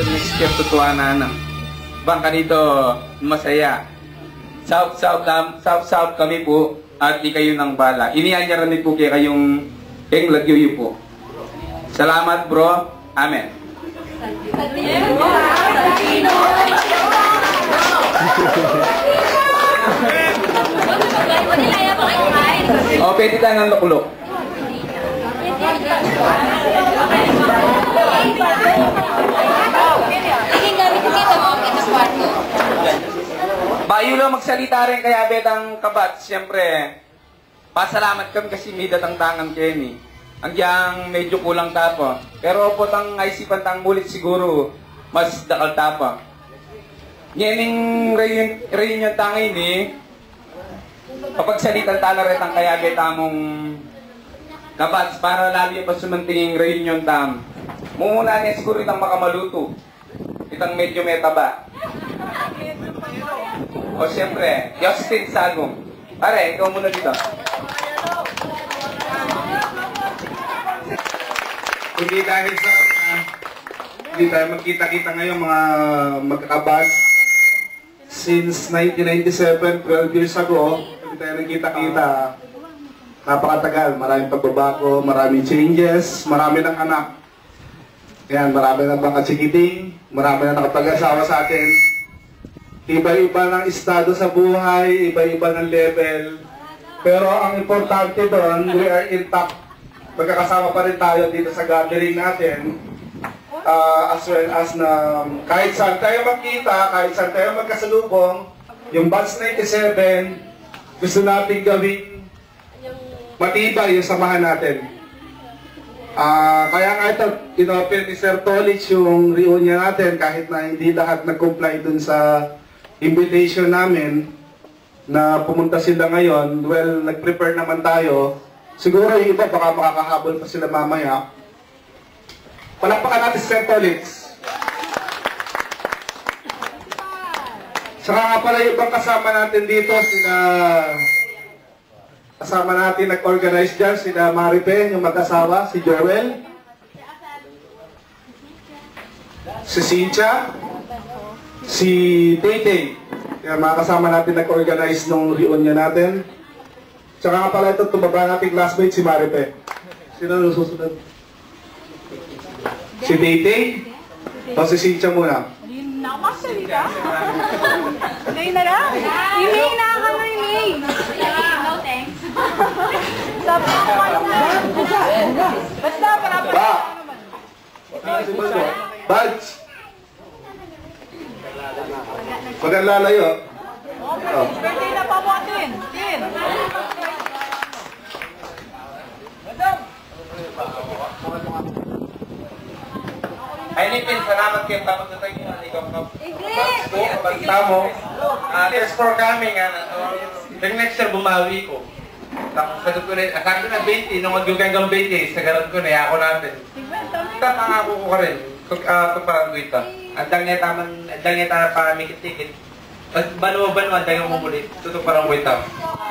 Next year, tutuanan. Bangka dito, masaya. South kami po, at di kayo ng bala. Inianyaran po kayo kayong lagyo po. Salamat bro. Amen. O, pwede tayo ng lukulok. Bayo lang magsalita rin kaya betang kabat. Siyempre, pasalamat kami kasi may datang tangan Kenny. Hanggang medyo kulang tapa. Pero po tang naisipan tang mulit siguro, mas dakal tapa. Ngayon reunion tangin eh. Kapag salitan tala rin ang kaya betamong kabats para lalo yung pasumantingin reunion tam. Mumuna niya siguro itang makamaluto. Itang medyo metaba. O siyempre, Justin Sagong. Pare, ikaw muna dito. Hindi tayo magkita-kita ngayon mga magkakabag. Since 1997, 12 years ago, hindi tayo nagkita-kita. Napakatagal, maraming pagbabago, maraming changes, marami ng anak. Yan, marami ng mga chikiting, marami na nakapag-asawa sa atin. Iba-iba ng estado sa buhay, iba-iba ng level. Pero ang importante doon, we are intact. Magkakasama pa rin tayo dito sa gathering natin. As well as na kahit saan tayo magkita, kahit saan tayo magkasalubong, yung batch 97, gusto natin gawing matibay yung samahan natin. Kaya nga ito, inopen ni Sir Tolich yung reunion natin kahit na hindi lahat nag-comply dun sa invitation namin na pumunta sila ngayon. Well, nag-prepare naman tayo. Siguro yung iba baka makakahabol pa sila mamaya. Palakpakan natin si St. Olitz. Saka nga pala yung ibang kasama natin dito, kasama natin nag-organize dyan, sina Maripe, yung mag-asawa, si Joel, si Cynthia, si Tete. Yan, mga kasama natin nag-organize nung reunion natin. Tsaka nga pala ito, tumaba nating classmate, si Maripe. Sino nung susunod? Si Tete? O si Cynthia muna? Nakasalita? Nay na lang? Inay na ka na, Inay. No, thanks. Sabi ko basta, para-para naman. Badge! Pag ang lalayo. Okay, birthday na pa mo, Tin. Tin. Ay, Nipin, salamat kayo. Tapos na tayo ng ikaw ka. Pagta mo. There's for coming. Yung next year, bumawi ko. Tapos sagot ko rin, sabi ko na 20, nung mag-yugang kang 20, sagaran ko na, ako natin. Tatangako ko ka rin. Ito parang guita. Andang niya tayo para mikit-tikit. Bano-bano, andang yung mumulit. Ito parang guita.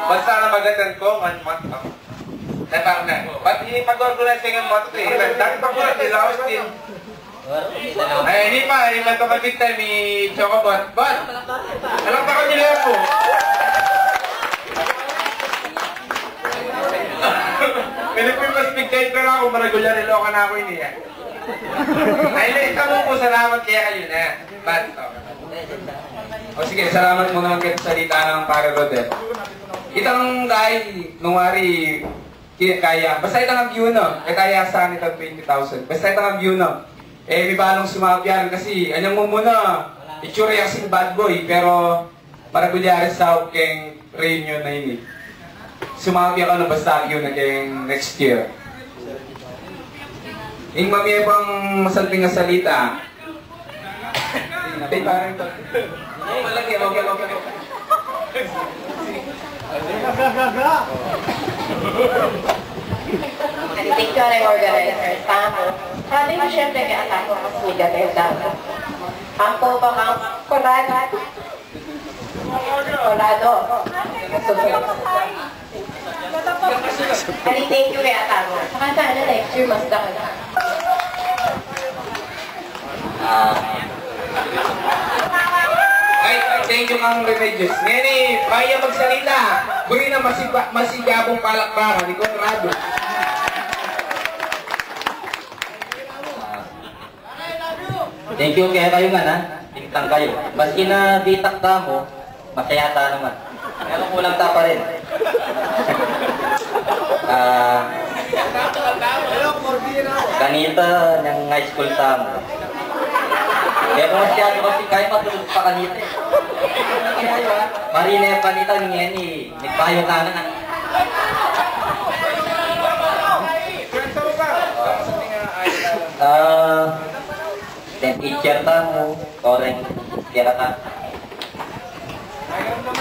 Basta na magatan ko, man-mat ako. Natang na. Ba't hindi pag-organize yung mga ito eh? Dati pa ko rin, Laos din. Ay, hindi pa ito mag-bita ni Chocobot. Bot! Alam pa ko nila po. Pilipinas big-time pero ako, maragular iloka na ako ini eh. Ay, naita mo po, salamat kaya kayo na. Bot, o sige, salamat mo naman kayo sa salita ng pare Rodel. Itang dahil, nung wari, kaya, basta itang view no, kaya saan itang 20,000. Basta itang view no. Eh, may balong sumabyan kasi, anyang mo muna, itsura yung sing bad boy, pero maragulyari sa keng reunion na ini. Sumabyan ka na basta yun na keng next year. Yung mamaya pang masalping na salita. Ay, parang ito. Malaki, okay. Thank you ang organizer. Tamo. Sabi mo siyempre kaya ako kasi gagawin dapat. Ang po ba mga korado? Korado. Kali thank you kaya tamo. Saka sana next year mas dahil. Ay, thank you kang Remedios. Ngayon kaya magsalita. Guri na masigabong palakpakan ni Conrado. Thank you kaya kayo nga na. Tingtang kayo. Maski na bitak ka mo, masaya ta naman. Pero kulang ta pa rin. Kanita ng high school ta mo. Pero masyado kasi kaya matulog pa kanita. Marina yung kanita niya ni nagpayo ka na. Teacher ta mo, koreng kira ta.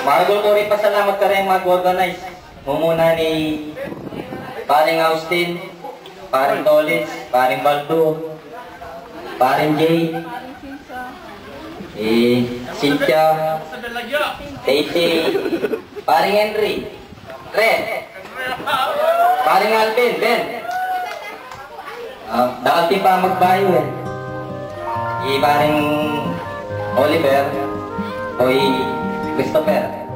Magul ko rin pasalamat ka rin mag-organize. Mumuna ni paring Austin, paring Dolitz, paring Baldo, paring Jay, Cynthia, Tete, paring Henry, Red, paring Alvin, Ben. Dati pa magbayo eh. Paring Oliver, o Christopher.